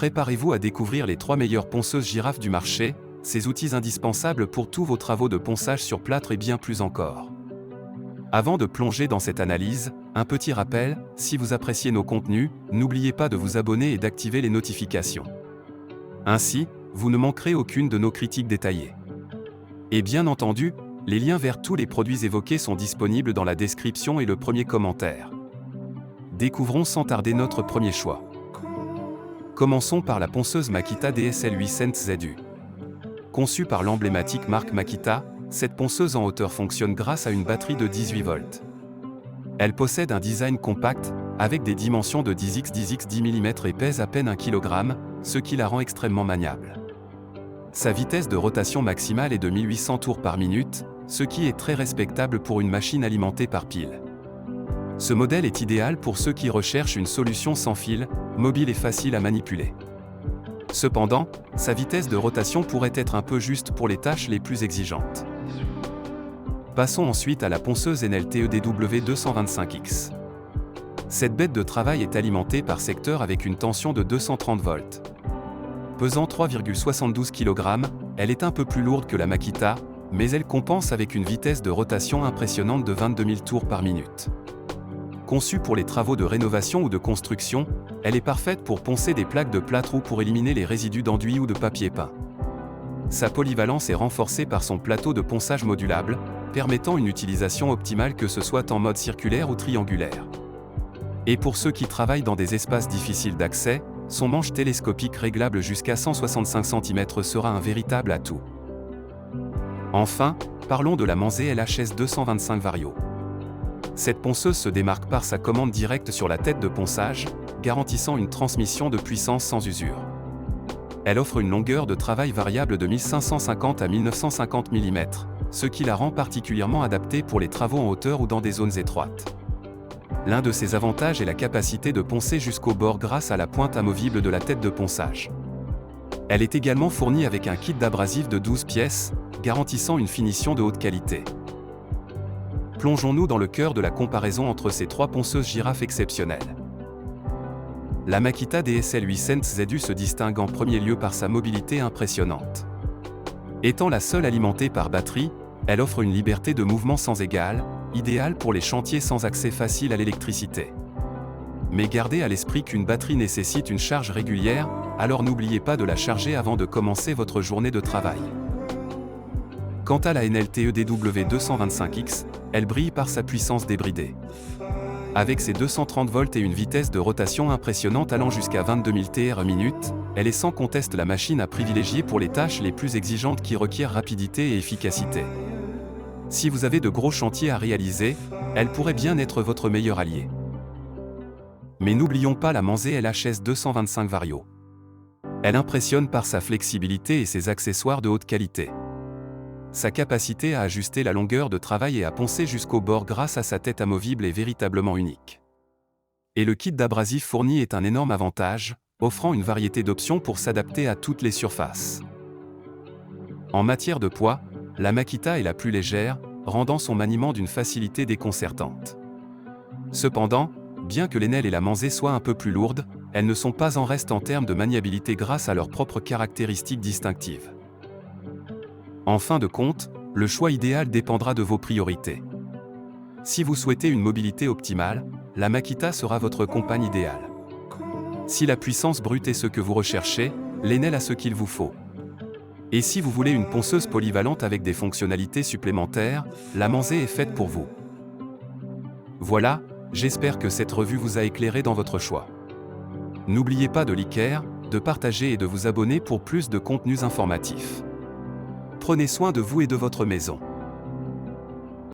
Préparez-vous à découvrir les 3 meilleures ponceuses girafes du marché, ces outils indispensables pour tous vos travaux de ponçage sur plâtre et bien plus encore. Avant de plonger dans cette analyse, un petit rappel, si vous appréciez nos contenus, n'oubliez pas de vous abonner et d'activer les notifications. Ainsi, vous ne manquerez aucune de nos critiques détaillées. Et bien entendu, les liens vers tous les produits évoqués sont disponibles dans la description et le premier commentaire. Découvrons sans tarder notre premier choix. Commençons par la ponceuse Makita DSL 800 ZU. Conçue par l'emblématique marque Makita, cette ponceuse en hauteur fonctionne grâce à une batterie de 18 volts. Elle possède un design compact, avec des dimensions de 10x10x10 mm et pèse à peine 1 kg, ce qui la rend extrêmement maniable. Sa vitesse de rotation maximale est de 1800 tours par minute, ce qui est très respectable pour une machine alimentée par pile. Ce modèle est idéal pour ceux qui recherchent une solution sans fil, mobile et facile à manipuler. Cependant, sa vitesse de rotation pourrait être un peu juste pour les tâches les plus exigeantes. Passons ensuite à la ponceuse NLTE DW225X. Cette bête de travail est alimentée par secteur avec une tension de 230 volts. Pesant 3,72 kg, elle est un peu plus lourde que la Makita, mais elle compense avec une vitesse de rotation impressionnante de 22 000 tours par minute. Conçue pour les travaux de rénovation ou de construction, elle est parfaite pour poncer des plaques de plâtre ou pour éliminer les résidus d'enduit ou de papier peint. Sa polyvalence est renforcée par son plateau de ponçage modulable, permettant une utilisation optimale que ce soit en mode circulaire ou triangulaire. Et pour ceux qui travaillent dans des espaces difficiles d'accès, son manche télescopique réglable jusqu'à 165 cm sera un véritable atout. Enfin, parlons de la Manze LHS 225 Vario. Cette ponceuse se démarque par sa commande directe sur la tête de ponçage, garantissant une transmission de puissance sans usure. Elle offre une longueur de travail variable de 1550 à 1950 mm, ce qui la rend particulièrement adaptée pour les travaux en hauteur ou dans des zones étroites. L'un de ses avantages est la capacité de poncer jusqu'au bord grâce à la pointe amovible de la tête de ponçage. Elle est également fournie avec un kit d'abrasif de 12 pièces, garantissant une finition de haute qualité. Plongeons-nous dans le cœur de la comparaison entre ces 3 ponceuses girafes exceptionnelles. La Makita DSL 800 ZU se distingue en premier lieu par sa mobilité impressionnante. Étant la seule alimentée par batterie, elle offre une liberté de mouvement sans égale, idéale pour les chantiers sans accès facile à l'électricité. Mais gardez à l'esprit qu'une batterie nécessite une charge régulière, alors n'oubliez pas de la charger avant de commencer votre journée de travail. Quant à la NLTE DW225X, elle brille par sa puissance débridée. Avec ses 230 volts et une vitesse de rotation impressionnante allant jusqu'à 22 000 TR/min, elle est sans conteste la machine à privilégier pour les tâches les plus exigeantes qui requièrent rapidité et efficacité. Si vous avez de gros chantiers à réaliser, elle pourrait bien être votre meilleur allié. Mais n'oublions pas la Manze LHS 225 Vario. Elle impressionne par sa flexibilité et ses accessoires de haute qualité. Sa capacité à ajuster la longueur de travail et à poncer jusqu'au bord grâce à sa tête amovible est véritablement unique. Et le kit d'abrasif fourni est un énorme avantage, offrant une variété d'options pour s'adapter à toutes les surfaces. En matière de poids, la Makita est la plus légère, rendant son maniement d'une facilité déconcertante. Cependant, bien que l'Enel et la Manze soient un peu plus lourdes, elles ne sont pas en reste en termes de maniabilité grâce à leurs propres caractéristiques distinctives. En fin de compte, le choix idéal dépendra de vos priorités. Si vous souhaitez une mobilité optimale, la Makita sera votre compagne idéale. Si la puissance brute est ce que vous recherchez, l'Enel a ce qu'il vous faut. Et si vous voulez une ponceuse polyvalente avec des fonctionnalités supplémentaires, la Manze est faite pour vous. Voilà, j'espère que cette revue vous a éclairé dans votre choix. N'oubliez pas de liker, de partager et de vous abonner pour plus de contenus informatifs. Prenez soin de vous et de votre maison.